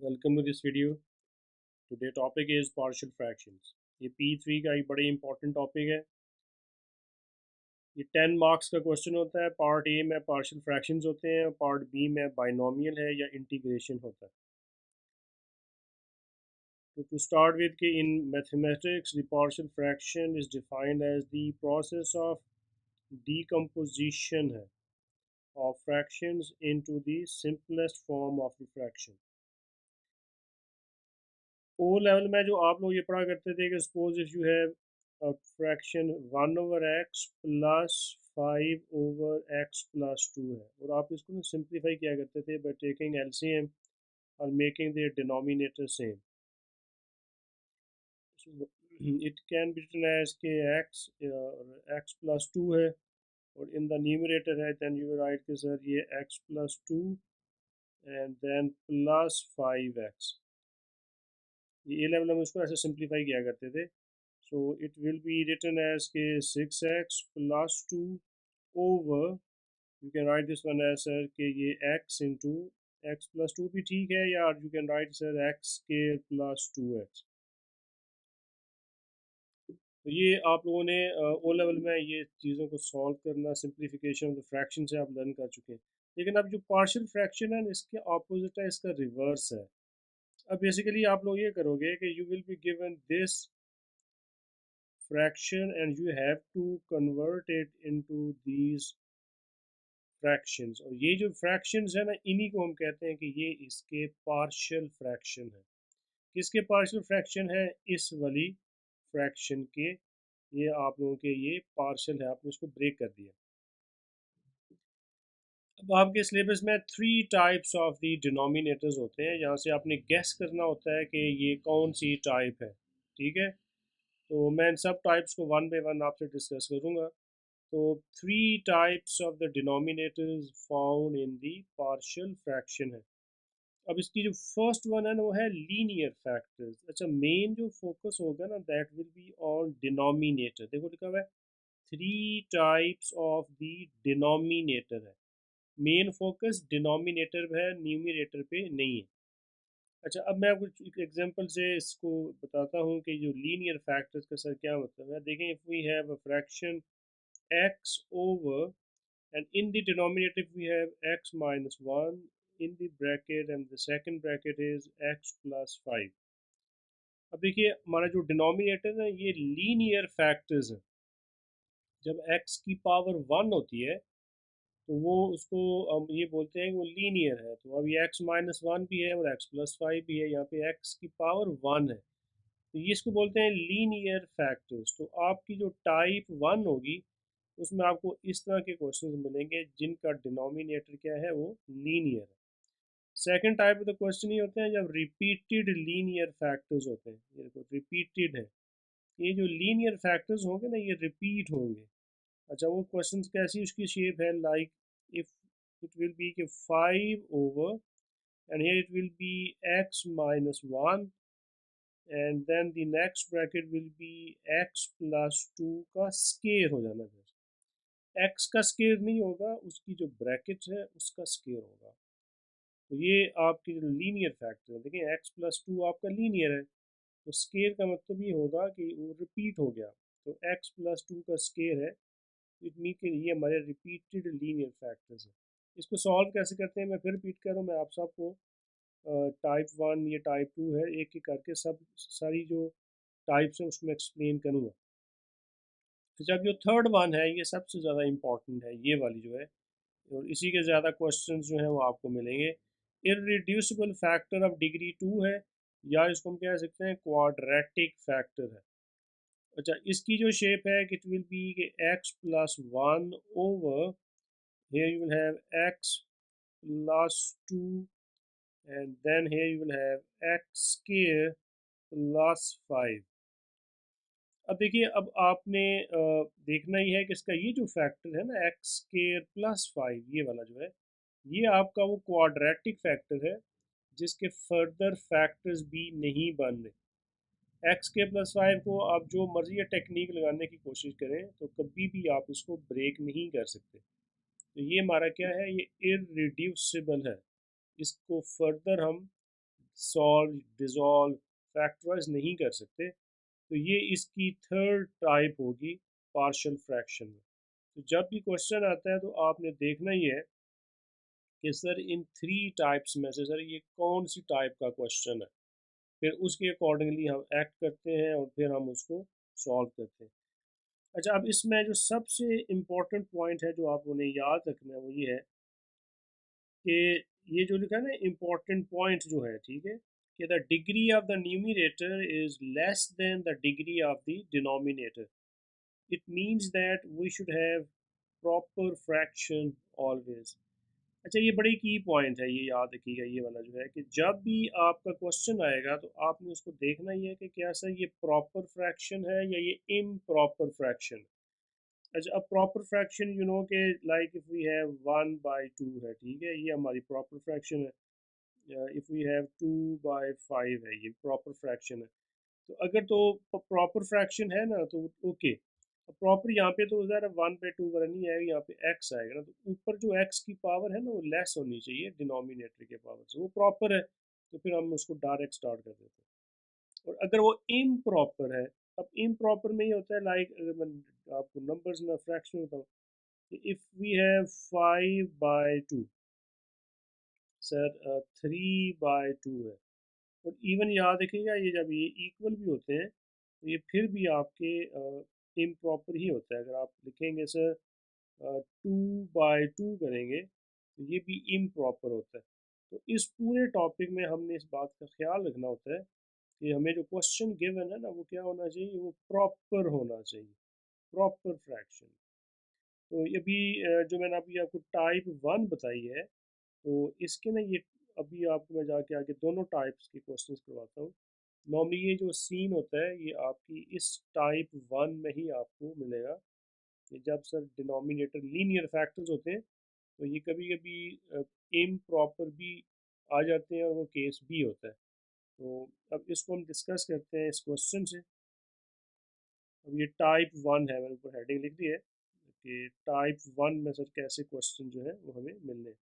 Welcome to this video. Today topic is partial fractions. ये P3 का एक बड़े इंपॉर्टेंट टॉपिक है। ये 10 मार्क्स का क्वेश्चन होता है। पार्ट ए में पार्शियल फ्रैक्शंस होते हैं और पार्ट बी में बाइनोमियल है या इंटीग्रेशन होता है। तो टू स्टार्ट विद कि in mathematics the partial fraction is defined as the process of decomposition है of fractions into the simplest form of the fraction. O level में जो आप लोग ये पढ़ा करते थे कि suppose if you have fraction 1/x plus 5/x+2 है और आप इसको ना सिंप्लीफाई किया करते थे बाय टेकिंग एलसीएम और making the denominator same. It can be written as k x+2 है और इन द न्यूमरेटर है then you write k sir ये x+2 and then plus 5x। ये लेवल हम इसको ऐसे सिंप्लीफाई किया करते थे। So it will be written as k 6x plus 2 over, you can write this one as कि ये x into x plus 2 भी ठीक है या you can write sir x square plus 2x। तो ये आप लोगों ने ओ लेवल में ये चीज़ों को सॉल्व करना सिंप्लीफिकेशन ऑफ द फ्रैक्शन से आप लर्न कर चुके हैं। लेकिन अब जो पार्शियल फ्रैक्शन है इसके ऑपोजिट है, इसका रिवर्स है। अब बेसिकली आप लोग ये करोगे कि you will be given this fraction and you have to convert it into these fractions। और ये जो fractions है ना इन्हीं को हम कहते हैं कि ये इसके partial fraction है। किसके partial fraction है? इस वाली fraction के। ये आप लोगों के ये partial है, आपने इसको break कर दिया। अब आपके सिलेबस में 3 टाइप्स ऑफ दी डिनोमिनेटर्स होते हैं, यहाँ से आपने गेस करना होता है कि ये कौन सी टाइप है। ठीक है, तो मैं इन सब टाइप्स को वन बाय वन आपसे डिस्कस करूँगा। तो 3 types of the denominators found in the partial fraction है। अब इसकी जो फर्स्ट वन है ना वो है लीनियर फैक्टर्स। अच्छा, मेन जो फोकस होगा ना that will be on denominator. देखो लिखा हुआ है 3 टाइप्स ऑफ द डिनोमिनेटर है। मेन फोकस डिनोमिनेटर पे है, न्यूमरेटर पे नहीं है। अच्छा, अब मैं कुछ एक एग्जांपल से इसको बताता हूँ कि जो लीनियर फैक्टर्स का सर क्या मतलब है। देखें, if we have a fraction x over, and in the denominator we have x minus 1 in the bracket and the second bracket is x plus 5। अब देखिए हमारा जो डिनोमिनेटर है ये लीनियर फैक्टर्स है। जब x की पावर 1 होती है तो वो उसको हम ये बोलते हैं कि वो लीनियर है। तो अब ये x माइनस 1 भी है और x प्लस 5 भी है, यहाँ पे x की पावर 1 है, तो ये इसको बोलते हैं लीनियर फैक्टर्स। तो आपकी जो टाइप 1 होगी उसमें आपको इस तरह के क्वेश्चंस मिलेंगे जिनका डिनोमिनेटर क्या है, वो लीनियर है। Second type of the question ये होते हैं जब रिपीटेड लीनियर फैक्टर्स होते हैं। ये देखो रिपीटेड है, ये जो लीनियर फैक्टर्स होंगे ना ये रिपीट होंगे। अच्छा, वो क्वेश्चंस कैसी उसकी शेप है, like if it will be कि 5 over and here it will be x minus 1 and then the next bracket will be x plus 2 का स्केयर हो जाना। फिर x का स्केयर नहीं होगा, उसकी जो ब्रैकेट है उसका स्केयर होगा। तो ये आपकी जो लीनियर फैक्टर है, देखिए x प्लस 2 आपका लीनियर है, तो स्केयर का मतलब ये होगा कि वो रिपीट हो गया। तो x प्लस 2 का स्केयर है, इट मीन कि ये हमारे रिपीटेड लीनियर फैक्टर्स है। इसको सॉल्व कैसे करते हैं मैं फिर रिपीट कर रहा हूँ, मैं आप सबको टाइप 1 ये टाइप 2 है एक एक करके सब सारी जो टाइप्स हैं उसको एक्सप्लेन करूँगा। तो जब जो थर्ड वन है ये सबसे ज़्यादा इम्पॉर्टेंट है, ये वाली जो है, और इसी के ज़्यादा क्वेश्चंस जो हैं वो आपको मिलेंगे। इररिड्यूसिबल फैक्टर ऑफ डिग्री 2 है, या इसको हम कह सकते हैं क्वाड्रेटिक फैक्टर है। अच्छा, इसकी जो शेप है it will B x plus 1 over, here you will have x plus 2 and then here you will have x square plus 5। अब देखिए, अब आपने देखना ही है कि इसका ये जो फैक्टर है ना एक्स स्केयर प्लस 5, ये वाला जो है ये आपका वो क्वाड्रेटिक फैक्टर है जिसके फर्दर फैक्टर्स भी नहीं बन रहे। एक्स के प्लस 5 को आप जो मर्जी टेक्निक लगाने की कोशिश करें तो कभी भी आप इसको ब्रेक नहीं कर सकते। तो ये हमारा क्या है, ये इररिड्यूसिबल है, इसको फर्दर हम सॉल्व, डिज़ोल्व, फैक्टराइज नहीं कर सकते, तो ये इसकी थर्ड टाइप होगी पार्शियल फ्रैक्शन में। तो जब भी क्वेश्चन आता है तो आपने देखना ही है कि सर इन थ्री टाइप्स में से सर ये कौन सी टाइप का क्वेश्चन है, फिर उसके अकॉर्डिंगली हम एक्ट करते हैं और फिर हम उसको सॉल्व करते हैं। अच्छा, अब इसमें जो सबसे इम्पोर्टेंट पॉइंट है जो आप उन्हें याद रखना है वो ये है कि ये जो लिखा है ना इम्पोर्टेंट पॉइंट जो है, ठीक है, कि the degree of the numerator is less than the degree of the denominator, it means that we should have proper fraction always. अच्छा, ये बड़ी की पॉइंट है, ये याद रखिएगा ये वाला जो है कि जब भी आपका क्वेश्चन आएगा तो आपने उसको देखना ही है कि क्या सर ये प्रॉपर फ्रैक्शन है या ये इम्प्रॉपर फ्रैक्शन। अच्छा, अब प्रॉपर फ्रैक्शन यू नो के लाइक इफ़ वी हैव 1/2 है, ठीक है, ये हमारी प्रॉपर फ्रैक्शन है। इफ़ वी हैव 2/5 है, ये प्रॉपर फ्रैक्शन है। तो अगर तो प्रॉपर फ्रैक्शन है ना तो ओके, प्रॉपर यहाँ पे तो ज़रा 1/2 वाला नहीं आएगा, यहाँ पे एक्स आएगा ना, तो ऊपर जो एक्स की पावर है ना वो लेस होनी चाहिए डिनोमिनेटर के पावर से, वो प्रॉपर है तो फिर हम उसको डायरेक्ट स्टार्ट कर देते हैं। और अगर वो इम्प्रॉपर है, अब इम्प्रॉपर में ये होता है लाइक अगर मैं आपको नंबर्स में फ्रैक्शन बताऊँ, इफ़ वी हैव 5/2 सर 3/2 है, और इवन याद रखिएगा ये जब ये इक्वल भी होते हैं तो ये फिर भी आपके इम्प्रॉपर ही होता है। अगर आप लिखेंगे सर 2/2 करेंगे तो ये भी इम्प्रॉपर होता है। तो इस पूरे टॉपिक में हमने इस बात का ख्याल रखना होता है कि हमें जो क्वेश्चन गिवन है ना वो क्या होना चाहिए, वो प्रॉपर होना चाहिए, प्रॉपर फ्रैक्शन। तो ये भी जो मैंने अभी आपको टाइप 1 बताई है, तो इसके ना ये अभी आपको मैं जाके आगे दोनों टाइप्स के क्वेश्चंस करवाता हूँ। नॉर्मली ये जो सीन होता है ये आपकी इस टाइप 1 में ही आपको मिलेगा कि जब सर डिनोमिनेटर लीनियर फैक्टर्स होते हैं तो ये कभी कभी इम प्रॉपर भी आ जाते हैं और वो केस भी होता है। तो अब इसको हम डिस्कस करते हैं इस क्वेश्चन से। अब ये टाइप 1 है, मैंने ऊपर हेडिंग लिख दी है कि टाइप 1 में सर कैसे क्वेश्चन जो है वो हमें मिलने हैं।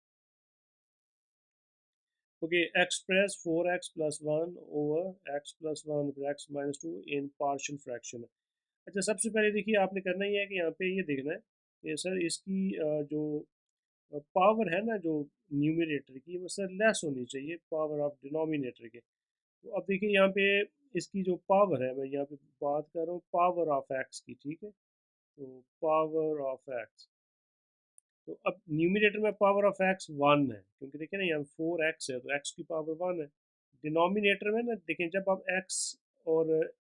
Okay, express 4x+1 over x+1 x-2 इन पार्शियल फ्रैक्शन। अच्छा, सबसे पहले देखिए आपने करना ही है कि यहाँ पे ये देखना है कि सर इसकी जो पावर है ना जो न्यूमरेटर की वो सर लेस होनी चाहिए पावर ऑफ डिनोमिनेटर के। तो अब देखिए यहाँ पे इसकी जो पावर है, मैं यहाँ पे बात कर रहा हूँ पावर ऑफ एक्स की, ठीक है, तो पावर ऑफ एक्स, तो अब न्यूमरेटर में पावर ऑफ एक्स 1 है क्योंकि देखिए ना यहाँ 4x है तो x की पावर 1 है। डिनोमिनेटर में ना देखें जब आप x और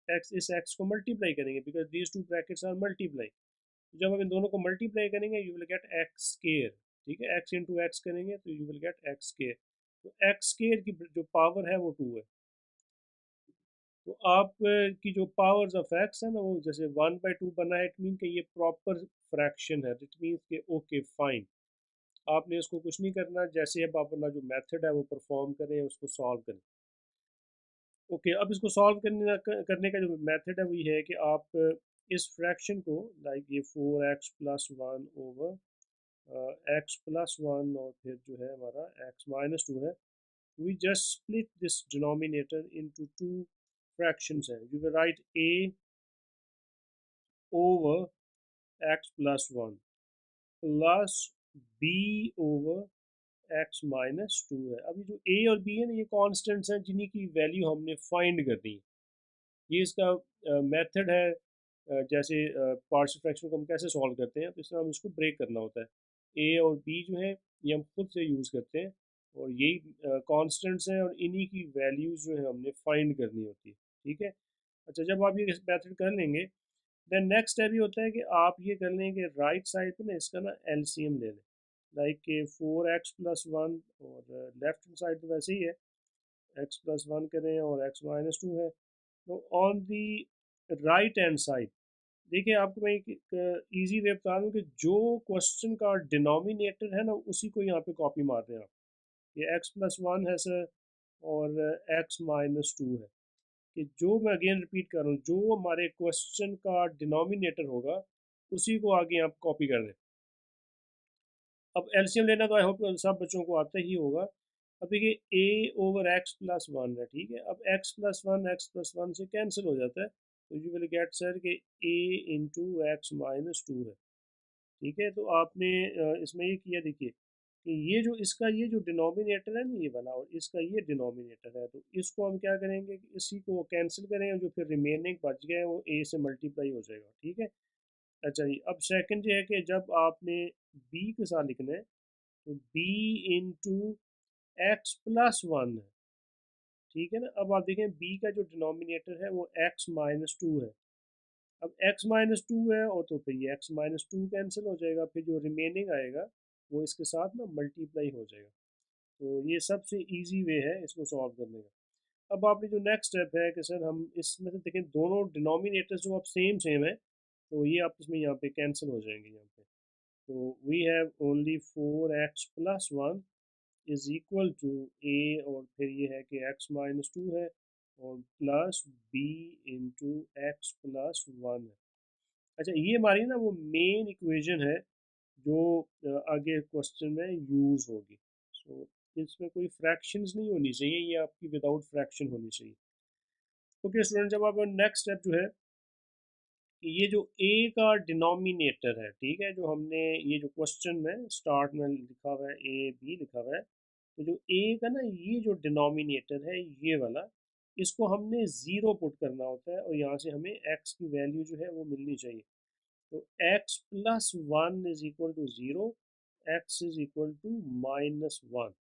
x इस x को मल्टीप्लाई करेंगे because these two brackets are multiply, तो जब आप इन दोनों को मल्टीप्लाई करेंगे you will get x square, ठीक है, x इंटू एक्स करेंगे तो you will get x square. तो एक्स स्केयर की जो पावर है वो 2 है। तो आप की जो पावर्स ऑफ एक्स है ना वो जैसे 1/2 बना है, इट मीन कि ये प्रॉपर फ्रैक्शन है, इट मीन्स कि ओके फाइन, आपने इसको कुछ नहीं करना, जैसे अब आप अपना जो मेथड है वो परफॉर्म करें, उसको सॉल्व करें। ओके, अब इसको सॉल्व करने का जो मेथड है वो ये है कि आप इस फ्रैक्शन को लाइक ये 4x+1 ओवर x+1 और फिर जो है हमारा x-2 है, we just split this denominator into two fractions है, you will write a over x+1 plus b over x-2 है। अभी जो a और b है ना ये कांस्टेंट्स हैं जिन्हीं की वैल्यू हमने फाइंड करनी है। ये इसका मेथड है, जैसे पार्शियल फ्रैक्शन को हम कैसे सॉल्व करते हैं तो इसमें हम इसको ब्रेक करना होता है। ए और बी जो है ये हम खुद से यूज़ करते हैं और यही कांस्टेंट्स हैं और इन्हीं की वैल्यूज़ जो है हमने फाइंड करनी होती है, ठीक है। अच्छा, जब आप ये मेथड कर लेंगे देन नेक्स्ट स्टेप ये होता है कि आप ये कर लें कि राइट साइड पे ना इसका ना एलसीएम ले लें, लाइक के 4x+1 और लेफ्ट हैंड साइड तो वैसे ही है, x+1 करें और x-2 है। तो on the right hand side देखिए आपको मैं एक इजी वे बता दूं कि जो क्वेश्चन का डिनोमिनेटर है ना उसी को यहाँ पे कॉपी मार रहे हैं आप। ये x+1 है सर और x-2 है, कि जो मैं अगेन रिपीट कर रहा हूँ जो हमारे क्वेश्चन का डिनोमिनेटर होगा उसी को आगे आप कॉपी कर दें। अब एलसीएम लेना तो आई होप सब बच्चों को आता ही होगा, अब देखिए ए ओवर एक्स प्लस वन है, ठीक है। अब एक्स प्लस वन से कैंसिल हो जाता है, तो यू विल गेट सर कि ए इंटू एक्स माइनस टू है, ठीक है। तो आपने इसमें ये किया, देखिए कि ये जो इसका ये जो डिनोमिनेटर है ना ये वाला, और इसका ये डिनोमिनेटर है, तो इसको हम क्या करेंगे कि इसी को कैंसिल करेंगे, जो फिर रिमेनिंग बच गए वो ए से मल्टीप्लाई हो जाएगा, ठीक है। अच्छा जी, अब सेकंड ये है कि जब आपने बी के साथ लिखना है, तो b into x plus one है, ठीक है ना। अब आप देखें बी का जो डिनोमिनेटर है वो एक्स माइनस टू है। अब एक्स माइनस टू है, और तो फिर ये एक्स माइनस टू कैंसिल हो जाएगा, फिर जो रिमेनिंग आएगा वो इसके साथ ना मल्टीप्लाई हो जाएगा। तो ये सबसे इजी वे है इसको सॉल्व करने का। अब आपने जो नेक्स्ट स्टेप है कि सर हम इसमें से देखें दोनों डिनोमिनेटर्स जो अब सेम सेम है, तो ये आपस में यहाँ पे कैंसिल हो जाएंगे यहाँ पे। तो we have only four x plus one is equal to a, और फिर ये है कि एक्स माइनस टू है, और plus b into x plus one है। अच्छा, ये हमारी ना वो मेन इक्वेशन है जो आगे क्वेश्चन में यूज़ होगी। सो इसमें कोई फ्रैक्शंस नहीं होनी चाहिए, ये आपकी विदाउट फ्रैक्शन होनी चाहिए। ओके स्टूडेंट, जब आप नेक्स्ट स्टेप जो है कि ये जो ए का डिनोमिनेटर है, ठीक है, जो हमने ये जो क्वेश्चन में स्टार्ट में लिखा हुआ है ए बी लिखा हुआ है, तो जो ए का ना ये जो डिनोमिनेटर है ये वाला, इसको हमने ज़ीरो पुट करना होता है, और यहाँ से हमें एक्स की वैल्यू जो है वो मिलनी चाहिए। तो x plus one is equal to zero, x is equal to minus one.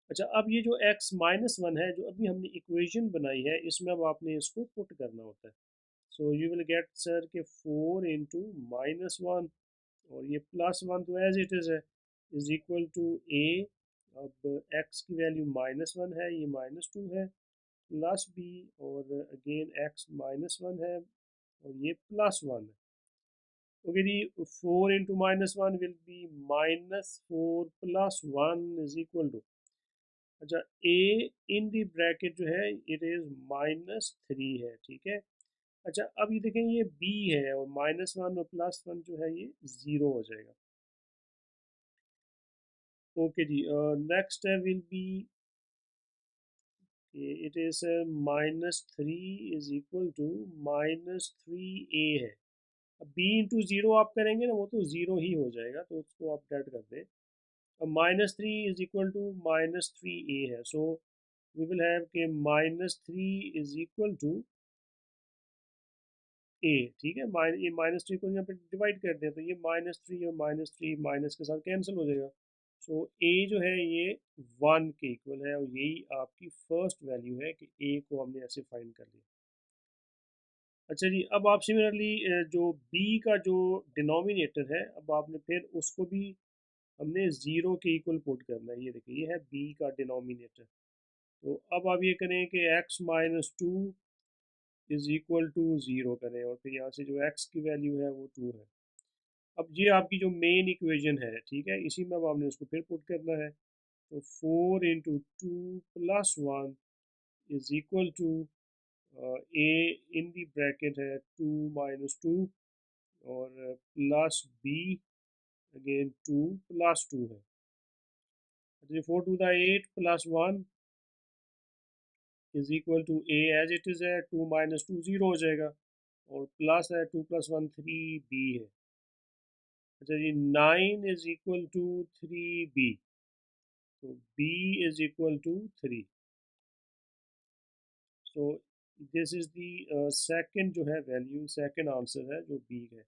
अच्छा, अब ये जो एक्स माइनस वन है जो अभी हमने इक्वेशन बनाई है, इसमें अब आपने इसको पुट करना होता है। So you will get sir k four into minus one, और ये प्लस वन तो एज इट इज़ है, इज इक्वल टू ए। अब एक्स की वैल्यू माइनस वन है, ये माइनस टू है, प्लस बी, और अगेन एक्स माइनस वन है, और ये प्लस वन है। ओके जी, four into minus one will be minus four plus one is equal to, अच्छा ए इन दी ब्रैकेट जो है इट इज़ माइनस थ्री है, ठीक है। अच्छा, अब ये देखें ये बी है, और माइनस वन और प्लस वन जो है ये ज़ीरो हो जाएगा। ओके जी, next will be it is minus three is equal to minus three a है। अब बी इंटू ज़ीरो आप करेंगे ना वो तो ज़ीरो ही हो जाएगा, तो उसको आप डेट कर दें। अब minus three is equal to minus three a है, सो वी विल हैव के minus three is equal to a, ठीक है। ये माइनस थ्री को यहाँ पे डिवाइड कर दें, तो ये माइनस थ्री और माइनस थ्री माइनस के साथ कैंसिल हो जाएगा। सो ए जो है ये वन के इक्वल है, और यही आपकी फर्स्ट वैल्यू है कि ए को हमने ऐसे फाइंड कर लिया। अच्छा जी, अब आप सिमिलरली जो बी का जो डिनोमिनेटर है, अब आपने फिर उसको भी हमने ज़ीरो के इक्वल पुट करना है। ये देखिए ये है बी का डिनोमिनेटर। तो अब आप ये करें कि x minus two is equal to zero करें, और फिर यहाँ से जो एक्स की वैल्यू है वो टू है। अब ये आपकी जो मेन इक्वेशन है, ठीक है, इसी में अब आपने इसको फिर पुट करना है। तो four into two plus one is equal to a in the bracket है टू माइनस टू, और plus b again two plus two है। तो four to the eight plus one is equal to a as it is है, two minus two zero हो जाएगा, और plus है two plus one three b है। अच्छा जी, nine is equal to three b, तो b is equal to three. So this is the second जो है वैल्यू, सेकंड आंसर है जो बी है।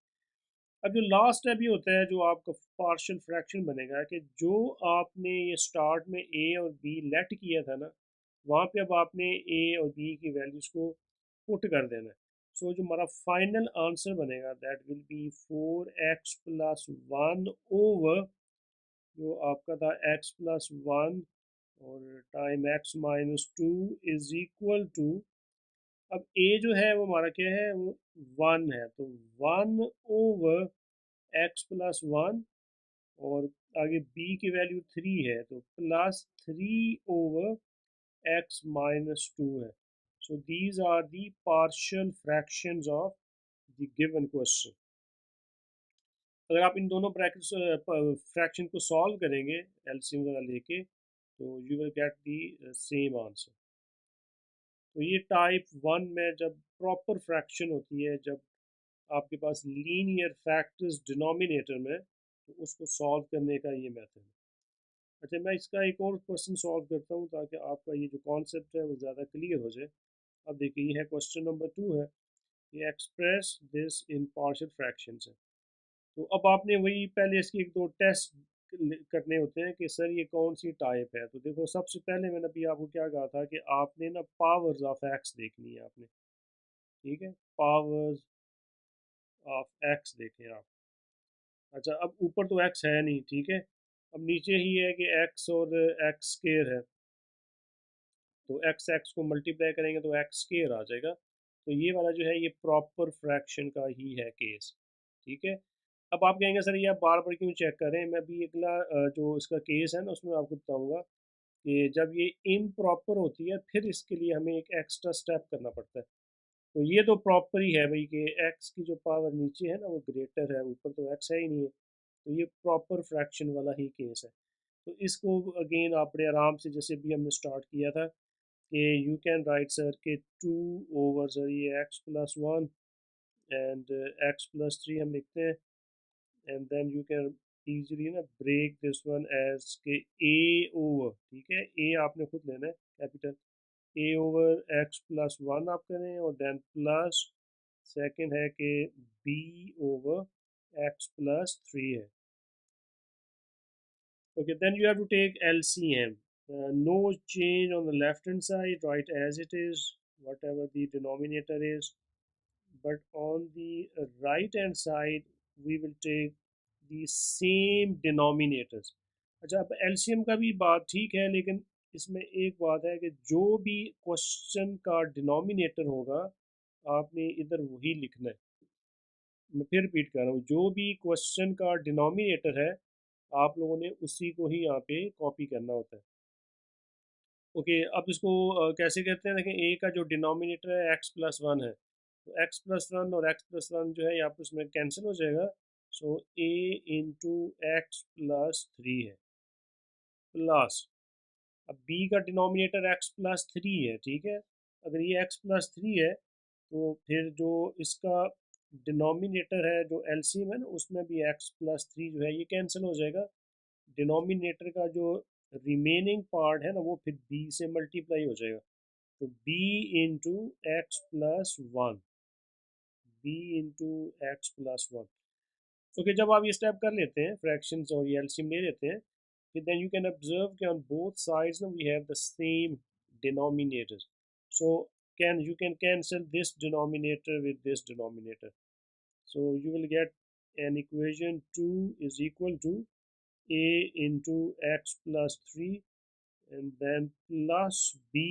अब जो लास्ट स्टेप ये होता है, जो आपका पार्शियल फ्रैक्शन बनेगा, कि जो आपने ये स्टार्ट में ए और बी लेट किया था ना, वहाँ पे अब आपने ए और बी की वैल्यूज़ को पुट कर देना है। सो जो हमारा फाइनल आंसर बनेगा that will be four x plus one over जो आपका था एक्स प्लस वन, और time x minus two is equal to, अब ए जो है वो हमारा क्या है, वो वन है, तो one over x plus one, और आगे बी की वैल्यू थ्री है, तो plus three over x minus two है। So these are the partial fractions of the given question. अगर आप इन दोनों ब्रैकेट्स फ्रैक्शन को सॉल्व करेंगे एलसीएम वगैरह लेके, तो you will get the same answer. तो ये टाइप वन में जब प्रॉपर फ्रैक्शन होती है, जब आपके पास लीनियर फैक्टर्स डिनोमिनेटर में, तो उसको सॉल्व करने का ये मेथड है। अच्छा, मैं इसका एक और क्वेश्चन सॉल्व करता हूँ ताकि आपका ये जो कॉन्सेप्ट है वो ज़्यादा क्लियर हो जाए। अब देखिए, ये है क्वेश्चन नंबर 2 है, ये express this in partial fractions है। तो अब आपने वही पहले इसके एक दो टेस्ट करने होते हैं कि सर ये कौन सी टाइप है। तो देखो, सबसे पहले मैंने अभी आपको क्या कहा था कि आपने ना पावर्स ऑफ एक्स देखनी है आपने, ठीक है, पावर्स ऑफ एक्स देखें आप। अच्छा, अब ऊपर तो एक्स है नहीं, ठीक है, अब नीचे ही है कि एक्स और एक्स स्केयर है, तो एक्स एक्स को मल्टीप्लाई करेंगे तो एक्स स्केयर आ जाएगा। तो ये वाला जो है ये प्रॉपर फ्रैक्शन का ही है केस, ठीक है। अब आप कहेंगे सर ये आप बार बार क्यों चेक करें, मैं भी अगला जो इसका केस है ना उसमें आपको बताऊंगा कि जब ये इम्प्रॉपर होती है फिर इसके लिए हमें एक एक्स्ट्रा स्टेप करना पड़ता है। तो ये तो प्रॉपर ही है भाई कि एक्स की जो पावर नीचे है ना वो ग्रेटर है, ऊपर तो एक्स है ही नहीं है, तो ये प्रॉपर फ्रैक्शन वाला ही केस है। तो इसको अगेन आप बड़े आराम से, जैसे भी हमने स्टार्ट किया था कि you can write sir k 2 over sir ये x plus one and x plus three हम लिखते हैं, and then you can easily ना break this one as k a over, ठीक है, ए आपने खुद लेना है capital, a over x plus one आप करें, और देन प्लस सेकंड है कि b over x plus three है। Okay, then you have to take LCM. No change on the left hand side, right as it is, whatever the denominator is. But on the right hand side, we will take the same denominators. अच्छा, अब LCM का भी बात ठीक है, लेकिन इसमें एक बात है कि जो भी क्वेश्चन का डिनोमिनेटर होगा आपने इधर वही लिखना है। मैं फिर रिपीट कर रहा हूँ, जो भी क्वेश्चन का डिनोमिनेटर है आप लोगों ने उसी को ही यहाँ पे कॉपी करना होता है। ओके, अब इसको कैसे करते हैं, देखें, ए का जो डिनोमिनेटर है एक्स प्लस वन है, तो एक्स प्लस वन और एक्स प्लस वन जो है यहाँ पर उसमें कैंसिल हो जाएगा। सो ए इंटू एक्स प्लस थ्री है, प्लस, अब बी का डिनोमिनेटर एक्स प्लस थ्री है, ठीक है, अगर ये एक्स प्लस थ्री है तो फिर जो इसका डिनोमिनेटर है जो एलसीएम है ना उसमें भी एक्स प्लस थ्री जो है ये कैंसिल हो जाएगा। डिनोमिनेटर का जो रिमेनिंग पार्ट है ना वो फिर बी से मल्टीप्लाई हो जाएगा, तो b into x plus one, b into x plus one. Okay, जब आप ये स्टेप कर लेते हैं फ्रैक्शंस और ये एलसीएम ले लेते हैं, फिर देन यू कैन ऑब्जर्व कि ऑन बोथ साइड्स ना we have the same denominator. So can you can cancel this denominator with this denominator, so you will get an equation 2 is equal to a into x plus 3 and then plus b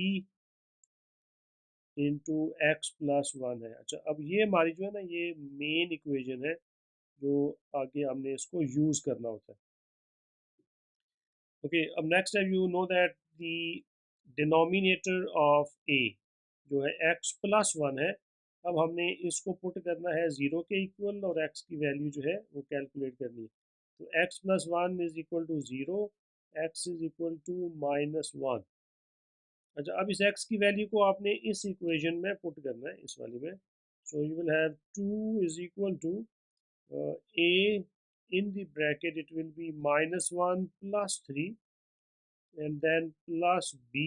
into x plus one है। अच्छा, अब ये हमारी जो है ना ये main equation है जो आगे हमने इसको यूज़ करना होता है। ओके, अब नेक्स्ट है, you know that the denominator of a जो है एक्स प्लस वन है, अब हमने इसको पुट करना है ज़ीरो के इक्वल और एक्स की वैल्यू जो है वो कैलकुलेट करनी है। तो x plus one is equal to zero, x is equal to minus one. अच्छा, अब इस x की वैल्यू को आपने इस इक्वेशन में पुट करना है, इस वाली में। So you will have two is equal to a in the bracket it will be minus 1 plus 3 and then plus b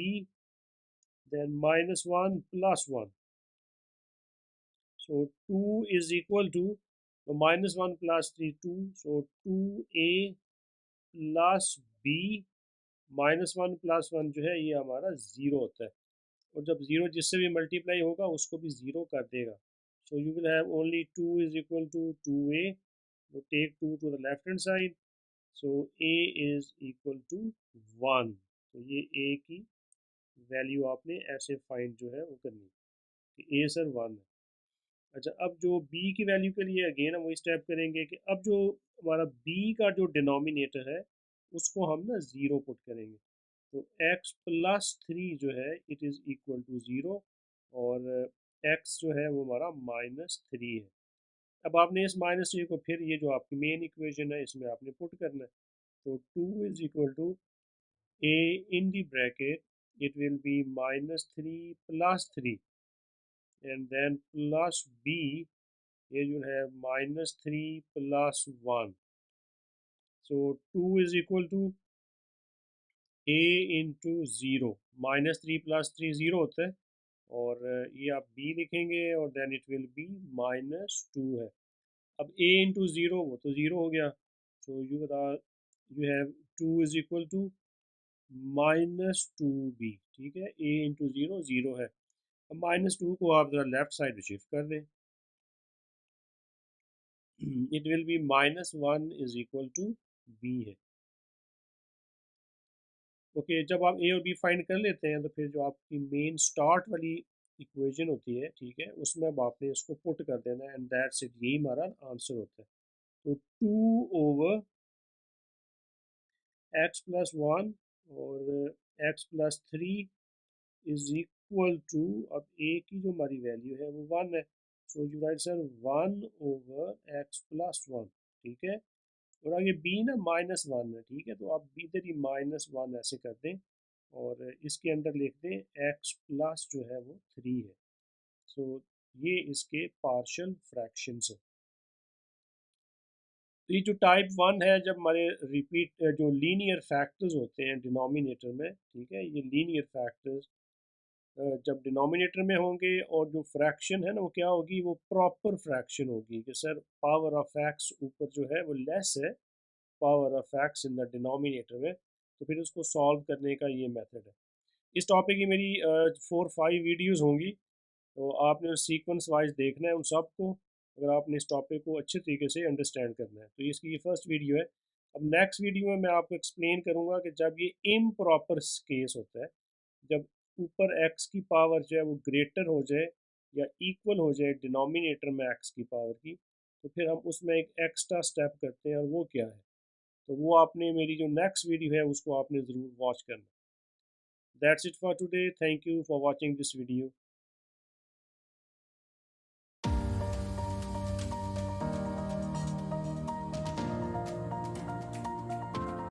then minus 1 plus 1. So 2 is equal to minus 1 plus 3 2, so 2a plus b minus one plus one जो है ये हमारा zero होता है, और जब zero जिससे भी मल्टीप्लाई होगा उसको भी ज़ीरो कर देगा। So you will have only two is equal to two a, तो take two to the left hand side, so a is equal to one. तो ये ए की वैल्यू आपने ऐसे फाइंड जो है वो करनी है कि ए सर वन है। अच्छा, अब जो बी की वैल्यू के लिए अगेन हम वही स्टेप करेंगे कि अब जो हमारा बी का जो डिनोमिनेटर है उसको हम ना ज़ीरो पुट करेंगे, तो x प्लस थ्री जो है it is equal to zero, और x जो है वो हमारा माइनस थ्री है। अब आपने इस माइनस थ्री को फिर ये जो आपकी मेन इक्वेशन है इसमें आपने पुट करना है, तो two is equal to a in the bracket, it will be minus 3 plus 3, and then plus b, here you have minus 3 plus 1. So 2 is equal to a into zero, minus three plus three zero होता है, और ये आप b लिखेंगे और then it will be minus two है। अब a into zero, वो तो ज़ीरो हो गया, so you have two is equal to minus two b. ठीक है, a इंटू ज़ीरो ज़ीरो है। अब माइनस टू को आप ज़रा लेफ्ट साइड शिफ्ट कर दें, it will be minus one is equal to b है। ओके, जब आप ए और बी फाइंड कर लेते हैं तो फिर जो आपकी मेन स्टार्ट वाली इक्वेशन होती है, ठीक है, उसमें अब आपने इसको पुट कर देना है, एंड दैट्स इट, यही हमारा आंसर होता है। तो two over x plus one और x plus three is equal to, अब ए की जो हमारी वैल्यू है वो वन है, so you right sir one over x plus one. ठीक है, और आगे बी ना माइनस वन है। ठीक है, तो आप बी इधर ही माइनस वन ऐसे कर दें और इसके अंदर लिख दें एक्स प्लस जो है वो थ्री है। सो ये इसके पार्शियल फ्रैक्शंस है। तो ये जो टाइप वन है, जब हमारे रिपीट जो लीनियर फैक्टर्स होते हैं डिनोमिनेटर में, ठीक है, ये लीनियर फैक्टर्स जब डिनोमिनेटर में होंगे और जो फ्रैक्शन है ना वो क्या होगी, वो प्रॉपर फ्रैक्शन होगी कि सर पावर ऑफ एक्स ऊपर जो है वो लेस है power of x in the denominator में, तो फिर उसको सॉल्व करने का ये मेथड है। इस टॉपिक की मेरी 4-5 वीडियोस होंगी, तो आपने सीक्वेंस वाइज देखना है उन सब को, अगर आपने इस टॉपिक को अच्छे तरीके से अंडरस्टैंड करना है। तो ये इसकी ये फर्स्ट वीडियो है। अब नेक्स्ट वीडियो में मैं आपको एक्सप्लेन करूँगा कि जब ये इम्प्रॉपर केस होता है, जब ऊपर एक्स की पावर जो है वो ग्रेटर हो जाए या इक्वल हो जाए डिनोमिनेटर में एक्स की पावर की, तो फिर हम उसमें एक एक्स्ट्रा स्टेप करते हैं, और वो क्या है, तो वो आपने मेरी जो नेक्स्ट वीडियो है उसको आपने ज़रूर वॉच करना। That's it for today. Thank you for watching this video.